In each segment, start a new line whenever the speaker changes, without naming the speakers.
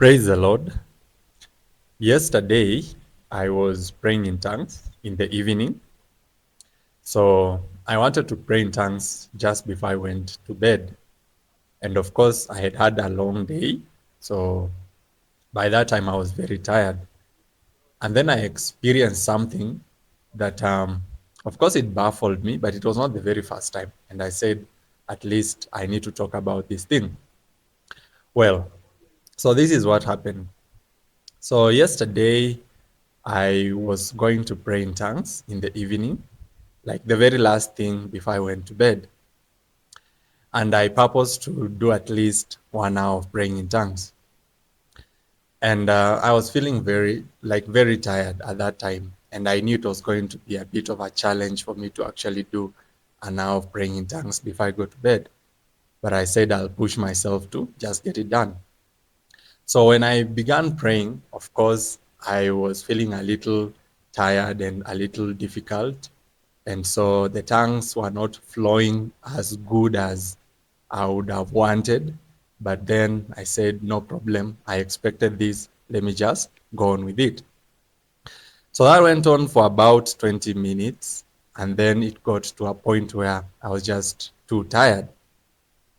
Praise the Lord. Yesterday, I was praying in tongues in the evening. So I wanted to pray in tongues just before I went to bed. And of course, I had had a long day. So by that time, I was very tired. And then I experienced something that, of course, it baffled me, but it was not the very first time. And I said, at least I need to talk about this thing. Well, so this is what happened. So yesterday, I was going to pray in tongues in the evening, like the very last thing before I went to bed. And I purposed to do at least 1 hour of praying in tongues. And I was feeling very tired at that time. And I knew it was going to be a bit of a challenge for me to actually do an hour of praying in tongues before I go to bed. But I said I'll push myself to just get it done. So when I began praying, of course, I was feeling a little tired and a little difficult. And so the tongues were not flowing as good as I would have wanted. But then I said, no problem. I expected this. Let me just go on with it. So that went on for about 20 minutes. And then it got to a point where I was just too tired.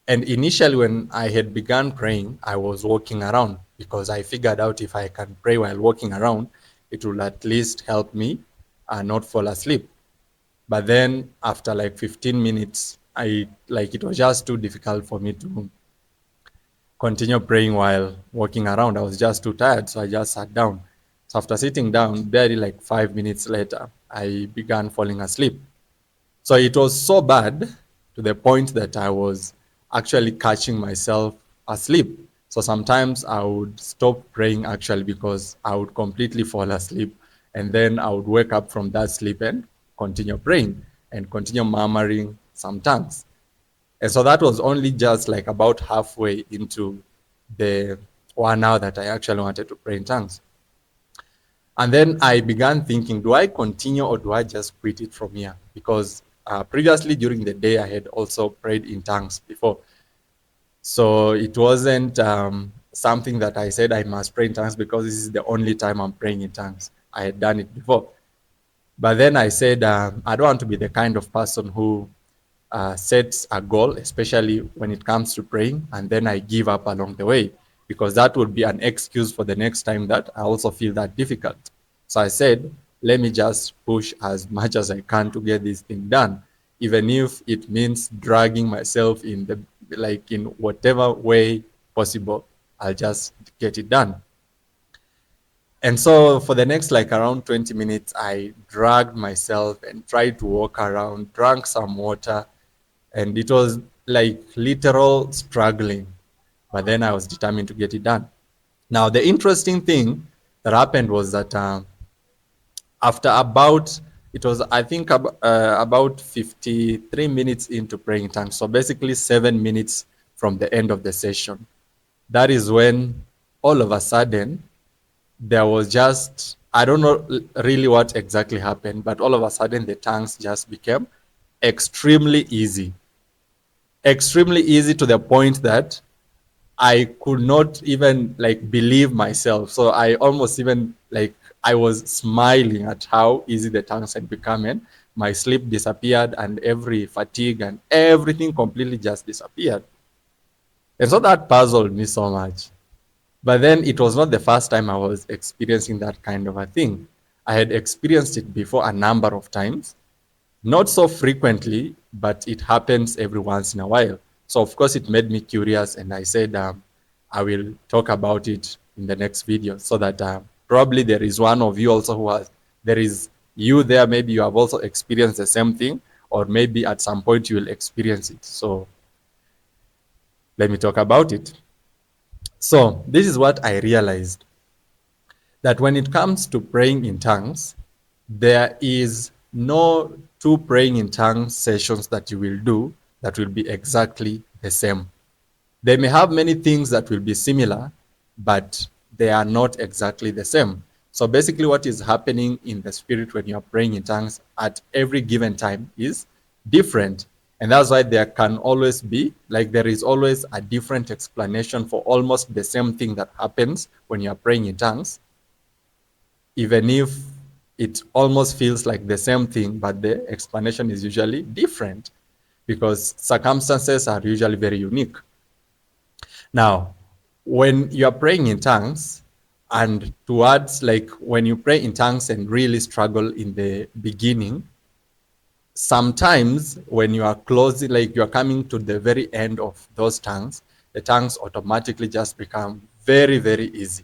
And initially, when I had begun praying, I was walking around because I figured out if I can pray while walking around, it will at least help me not fall asleep. But then after like 15 minutes, it was just too difficult for me to continue praying while walking around. I was just too tired, so I just sat down. So after sitting down, barely like 5 minutes later, I began falling asleep. So it was so bad to the point that I was actually catching myself asleep. So sometimes I would stop praying actually because I would completely fall asleep. And then I would wake up from that sleep and continue praying and continue murmuring some tongues. And so that was only just like about halfway into the 1 hour that I actually wanted to pray in tongues. And then I began thinking, do I continue or do I just quit it from here? Because previously during the day, I had also prayed in tongues before. So it wasn't something that I said I must pray in tongues because this is the only time I'm praying in tongues. I had done it before. But then I said, I don't want to be the kind of person who sets a goal, especially when it comes to praying, and then I give up along the way, because that would be an excuse for the next time that I also feel that difficult. So I said, let me just push as much as I can to get this thing done, even if it means dragging myself in whatever way possible. I'll just get it done. And so for the next like around 20 minutes, I dragged myself and tried to walk around, drank some water, and it was like literal struggling. But then I was determined to get it done. Now, the interesting thing that happened was that after it was, I think, about 53 minutes into praying in tongues, so basically 7 minutes from the end of the session, that is when all of a sudden there was just, I don't know really what exactly happened, but all of a sudden the tongues just became extremely easy. Extremely easy to the point that I could not even like believe myself. So I almost even like I was smiling at how easy the tongues had become, and my sleep disappeared and every fatigue and everything completely just disappeared. And so that puzzled me so much. But then it was not the first time I was experiencing that kind of a thing. I had experienced it before a number of times, not so frequently, but it happens every once in a while. So of course it made me curious, and I said I will talk about it in the next video, so that probably there is one of you also there is you there, maybe you have also experienced the same thing, or maybe at some point you will experience it. So let me talk about it. So this is what I realized, that when it comes to praying in tongues, there is no two praying in tongues sessions that you will do that will be exactly the same. They may have many things that will be similar, but they are not exactly the same. So basically what is happening in the spirit when you are praying in tongues at every given time is different. And that's why there can always be, like, there is always a different explanation for almost the same thing that happens when you're praying in tongues, even if it almost feels like the same thing, but the explanation is usually different because circumstances are usually very unique. Now, when you're praying in tongues, and towards, like, when you pray in tongues and really struggle in the beginning, sometimes when you are closing, like you're coming to the very end of those tongues, the tongues automatically just become very, very easy.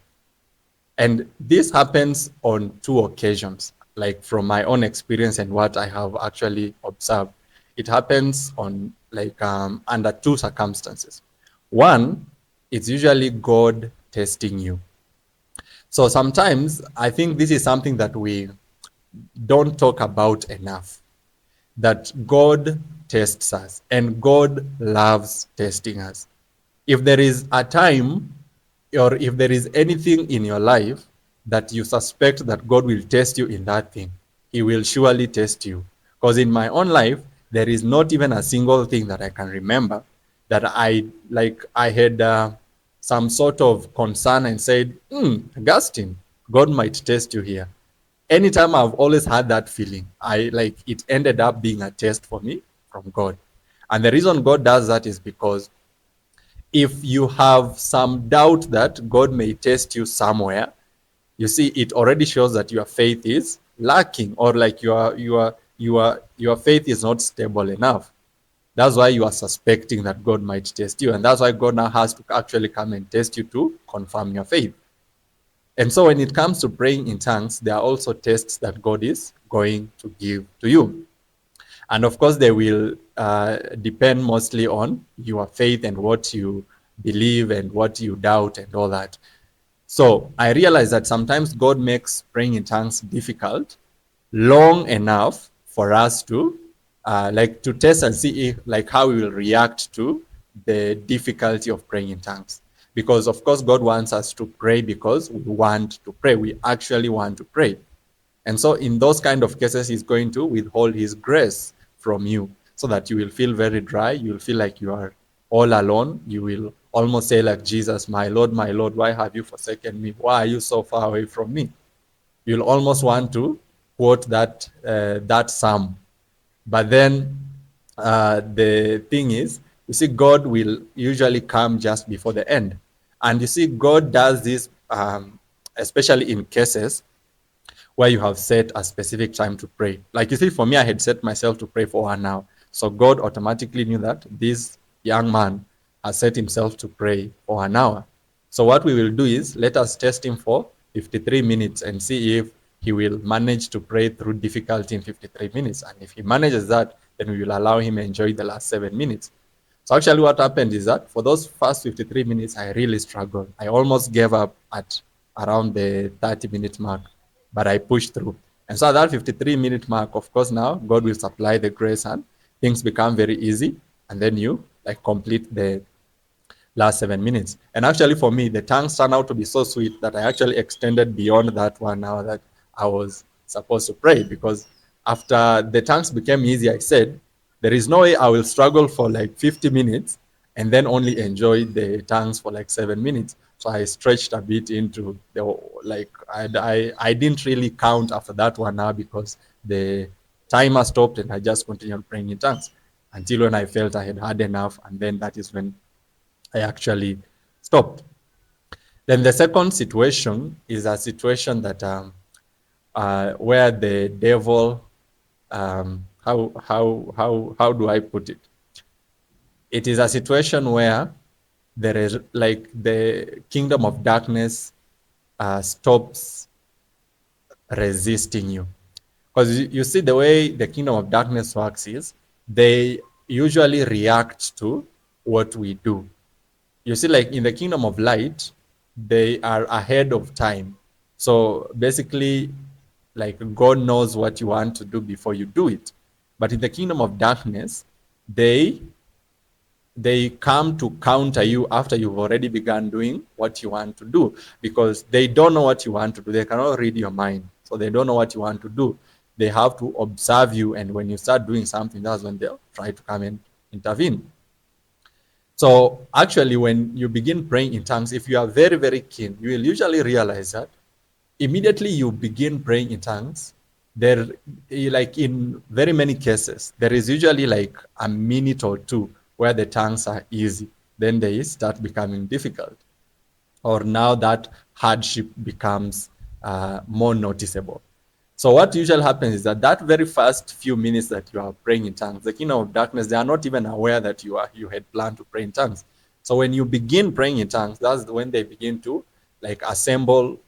And this happens on two occasions, like from my own experience and what I have actually observed. It happens on, like, under two circumstances. One, it's usually God testing you. So sometimes I think this is something that we don't talk about enough, that God tests us and God loves testing us. If there is a time, or if there is anything in your life that you suspect that God will test you in that thing, he will surely test you. Because in my own life, there is not even a single thing that I can remember that I had some sort of concern and said, Augustine, God might test you here. Anytime I've always had that feeling, I like it ended up being a test for me from God. And the reason God does that is because if you have some doubt that God may test you somewhere, you see, it already shows that your faith is lacking, or like your faith is not stable enough. That's why you are suspecting that God might test you, and that's why God now has to actually come and test you to confirm your faith. And so when it comes to praying in tongues, there are also tests that God is going to give to you. And of course, they will depend mostly on your faith and what you believe and what you doubt and all that. So I realize that sometimes God makes praying in tongues difficult long enough for us to like to test and see if, like, how we will react to the difficulty of praying in tongues. Because of course God wants us to pray because we want to pray. We actually want to pray. And so in those kind of cases, he's going to withhold his grace from you so that you will feel very dry. You will feel like you are all alone. You will almost say like Jesus, my Lord, why have you forsaken me? Why are you so far away from me? You'll almost want to quote that psalm. But then the thing is, you see, God will usually come just before the end. And you see, God does this, especially in cases where you have set a specific time to pray. Like you see, for me, I had set myself to pray for 1 hour. So God automatically knew that this young man has set himself to pray for 1 hour. So what we will do is let us test him for 53 minutes and see if he will manage to pray through difficulty in 53 minutes. And if he manages that, then we will allow him to enjoy the last 7 minutes. So actually what happened is that for those first 53 minutes, I really struggled. I almost gave up at around the 30-minute mark, but I pushed through. And so at that 53-minute mark, of course, now God will supply the grace and things become very easy. And then you like complete the last 7 minutes. And actually for me, the tongues turned out to be so sweet that I actually extended beyond that 1 hour that I was supposed to pray, because after the tongues became easy, I said, there is no way I will struggle for like 50 minutes and then only enjoy the tongues for like 7 minutes. So I stretched a bit into the, like, I didn't really count after that 1 hour because the timer stopped and I just continued praying in tongues until when I felt I had had enough. And then that is when I actually stopped. Then the second situation is a situation that where the devil, how do I put it? It is a situation where there is like the kingdom of darkness stops resisting you. Because you see, the way the kingdom of darkness works is they usually react to what we do. You see, like in the kingdom of light, they are ahead of time. So basically, like God knows what you want to do before you do it. But in the kingdom of darkness, they come to counter you after you've already begun doing what you want to do, because they don't know what you want to do. They cannot read your mind. So they don't know what you want to do. They have to observe you. And when you start doing something, that's when they'll try to come and intervene. So actually, when you begin praying in tongues, if you are very, very keen, you will usually realize that immediately you begin praying in tongues, there, like in very many cases, there is usually like a minute or two where the tongues are easy. Then they start becoming difficult, or now that hardship becomes more noticeable. So what usually happens is that that very first few minutes that you are praying in tongues, the kingdom of darkness, they are not even aware that you had planned to pray in tongues. So when you begin praying in tongues, that's when they begin to like assemble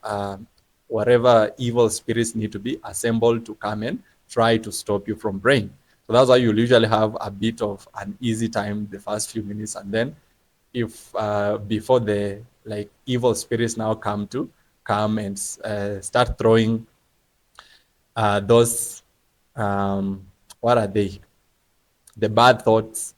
whatever evil spirits need to be assembled to come and try to stop you from praying. So that's why you'll usually have a bit of an easy time the first few minutes, and then if before the like evil spirits now come and start throwing those what are they, the bad thoughts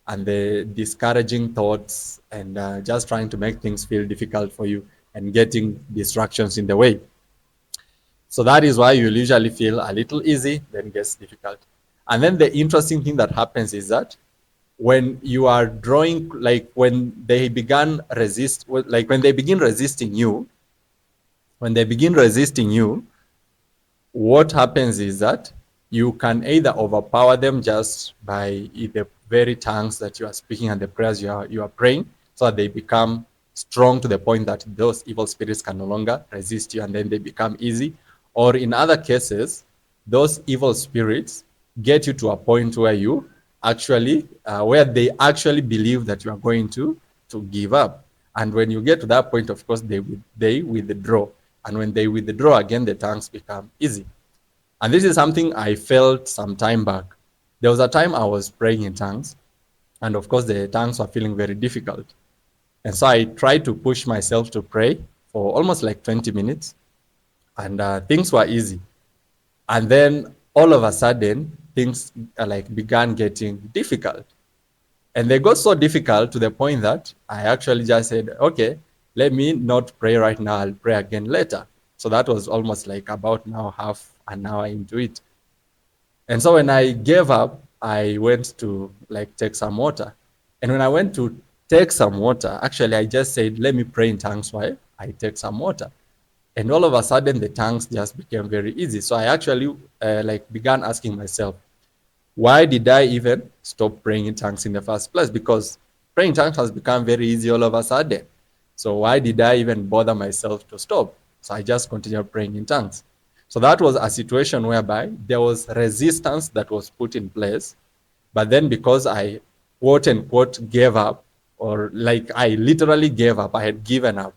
and the discouraging thoughts, and just trying to make things feel difficult for you and getting distractions in the way. So that is why you'll usually feel a little easy, then gets difficult. And then the interesting thing that happens is that when you are drawing, like when they began resist, like when they begin resisting you, when they begin resisting you, what happens is that you can either overpower them just by the very tongues that you are speaking and the prayers you are praying, so that they become strong to the point that those evil spirits can no longer resist you, and then they become easy. Or in other cases, those evil spirits get you to a point where you actually where they actually believe that you are going to give up. And when you get to that point, of course, they withdraw. And when they withdraw again, the tongues become easy. And this is something I felt some time back. There was a time I was praying in tongues, and of course, the tongues were feeling very difficult. And so I tried to push myself to pray for almost like 20 minutes, and things were easy. And then all of a sudden, things like began getting difficult. And they got so difficult to the point that I actually just said, okay, let me not pray right now. I'll pray again later. So that was almost like about now half an hour into it. And so when I gave up, I went to like take some water. And when I went to take some water, actually, I just said, let me pray in tongues while I take some water. And all of a sudden, the tongues just became very easy. So I actually like began asking myself, why did I even stop praying in tongues in the first place? Because praying in tongues has become very easy all of a sudden. So why did I even bother myself to stop? So I just continued praying in tongues. So that was a situation whereby there was resistance that was put in place. But then because I quote unquote gave up, or like I literally gave up, I had given up.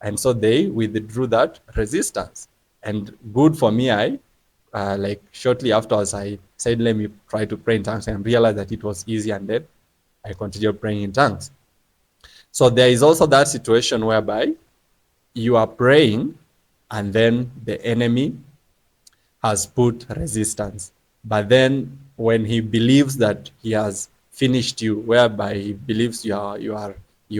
And so they withdrew that resistance. And good for me, I like shortly afterwards, I said, let me try to pray in tongues, and realized that it was easy, and then I continued praying in tongues. So there is also that situation whereby you are praying, and then the enemy has put resistance. But then when he believes that he has finished you, whereby he believes you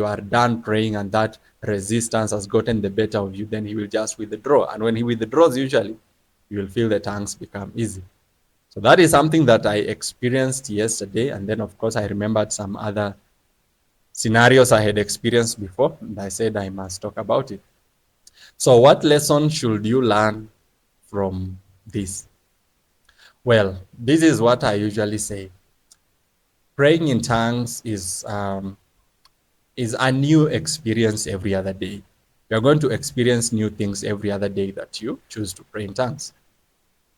are done praying and that resistance has gotten the better of you, then he will just withdraw. And when he withdraws, usually you will feel the tongues become easy. So that is something that I experienced yesterday. And then, of course, I remembered some other scenarios I had experienced before, and I said I must talk about it. So what lesson should you learn from this? Well, this is what I usually say. Praying in tongues is a new experience every other day. You're going to experience new things every other day that you choose to pray in tongues.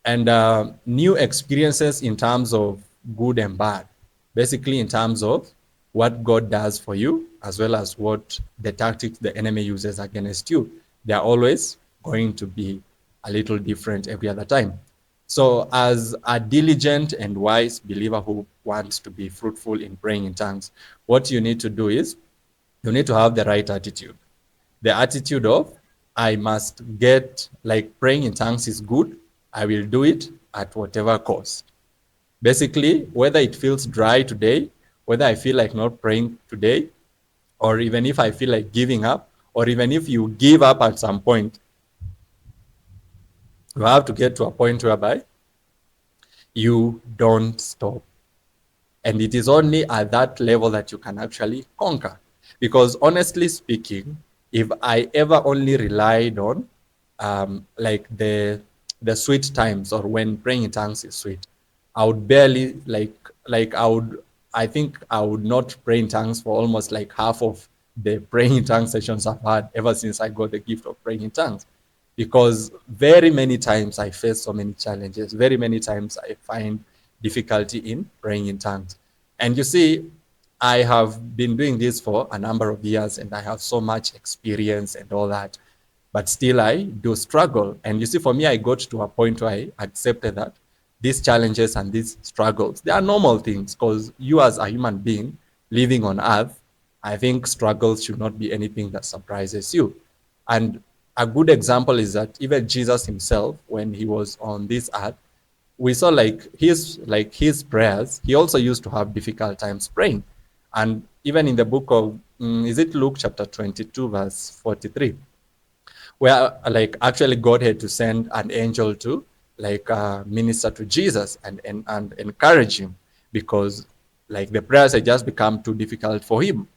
And new experiences in terms of good and bad, basically in terms of what God does for you, as well as what the tactics the enemy uses against you. They are always going to be a little different every other time. So as a diligent and wise believer who wants to be fruitful in praying in tongues, what you need to do is you need to have the right attitude. The attitude of, I must get, like, praying in tongues is good. I will do it at whatever cost. Basically, whether it feels dry today, whether I feel like not praying today, or even if I feel like giving up, or even if you give up at some point, you have to get to a point whereby you don't stop. And it is only at that level that you can actually conquer. Because honestly speaking, if I ever only relied on like the sweet times, or when praying in tongues is sweet, I would barely like I think I would not pray in tongues for almost like half of the praying in tongues sessions I've had ever since I got the gift of praying in tongues. Because very many times I face so many challenges, very many times I find difficulty in praying in tongues. And you see, I have been doing this for a number of years and I have so much experience and all that, but still I do struggle. And you see, for me, I got to a point where I accepted that these challenges and these struggles, they are normal things, because you as a human being living on earth, I think struggles should not be anything that surprises you. And a good example is that even Jesus himself, when he was on this earth, we saw like his prayers, he also used to have difficult times praying. And even in the book of is it Luke chapter 22 verse 43, where like actually God had to send an angel to like minister to Jesus and encourage him, because like the prayers had just become too difficult for him.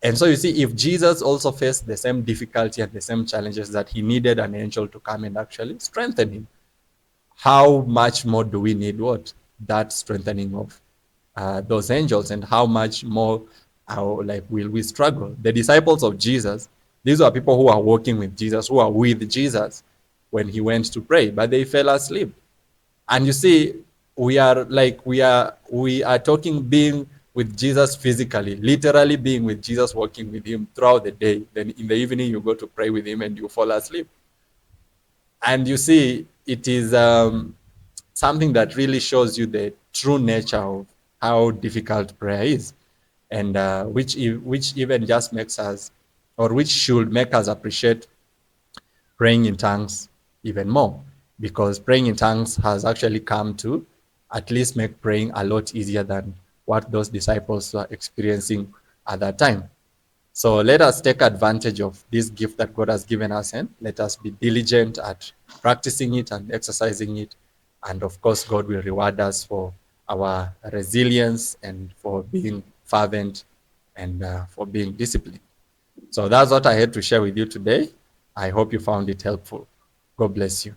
And so you see, if Jesus also faced the same difficulty and the same challenges, that he needed an angel to come and actually strengthen him, how much more do we need what? That strengthening of those angels, and how much more like will we struggle? The disciples of Jesus, these are people who are walking with Jesus, who are with Jesus when he went to pray, but they fell asleep. And you see, we are talking being with Jesus physically, literally being with Jesus, walking with him throughout the day. Then in the evening you go to pray with him and you fall asleep. And you see, it is something that really shows you the true nature of how difficult prayer is, and which even just makes us, or which should make us appreciate praying in tongues even more, because praying in tongues has actually come to at least make praying a lot easier than what those disciples were experiencing at that time. So let us take advantage of this gift that God has given us, and let us be diligent at practicing it and exercising it. And of course, God will reward us for our resilience and for being fervent and for being disciplined. So that's what I had to share with you today. I hope you found it helpful. God bless you.